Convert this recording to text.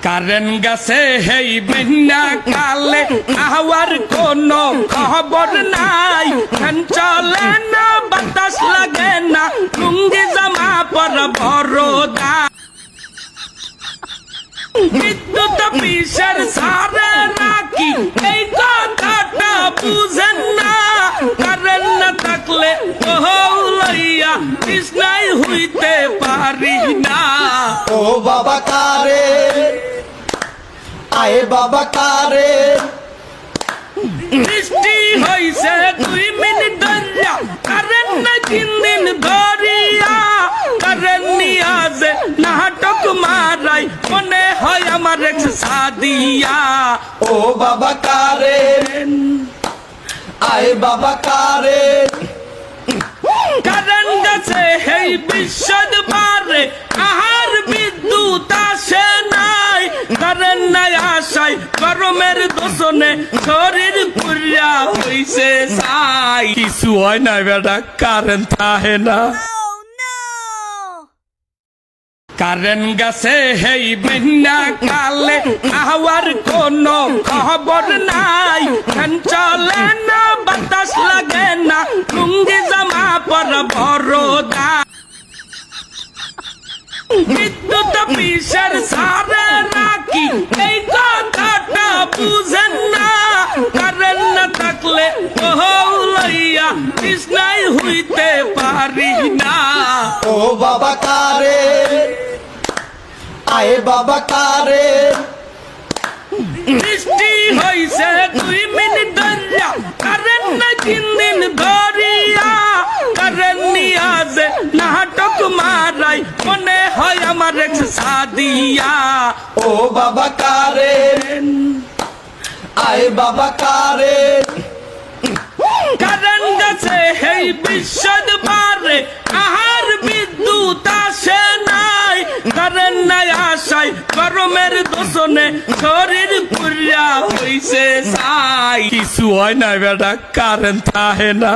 Current গাছে হেই বিনা কালে hour কোনো খবর নাই। ফ্যান চলে না, বাতাস লাগে না, লুঙ্গি জামা পর বড়দা। বিদ্যুৎ অফিসের সারে নাকি এই কথাটা বুঝেন না। কারেন না থাকলে লইয়া কৃষ্ণাই হইতে পারি না। ও বাবা কারে আয়ে বাবা কারে বৃষ্টি হইছে 2 মিনিট ধরিয়া, কারেন না 3 দিন ধরিয়া। কারেন নিয়া যে নাটক মারাই, মনে হয় আমার এক্স সাদিয়া। ও বাবা কারে আয়ে বাবা কারে কারেন গেছে এই বিশ্বদ পারে, আহার বিদ্যুৎ আসে নাই। কারেন নাই আসায় গরমের দোষণে শরীর পুরিয়া হইছে ছাই। কিছু হয় না বেটা, কারেন্ট থাকে না। কারেন গাছে হেই বিনা কালে আওয়ার কোনো খবর নাই। ফ্যান চলে না, বাতাস লাগে না, লুঙ্গি জামা পর বড়দা। বিদ্যুৎ অফিসের সারে নাকি এই কথাটা বুঝেন না। কারেন না থাকলে লইয়া কৃষ্ণাই হইতে পারি না। ও বাবা কারে আয়ে বাবা কারে বৃষ্টি হইছে 2 মিনিট ধরিয়া, কারেন না 3 দিন ধরিয়া। কারেন নিয়া যে নাটক মারাই, মনে হয় আমার এক্স সাদিয়া। ও বাবা কারে আয়ে বাবা কারে কারেন গেছে এই বিশ্বদ পারে, আহার বিদ্যুৎ আসে নাই। কারেন নাই আসায় গরমের দোষণে শরীর পুরিয়া হইছে ছাই। কিছু হয় না বেটা, কারেন্ট থাকে না।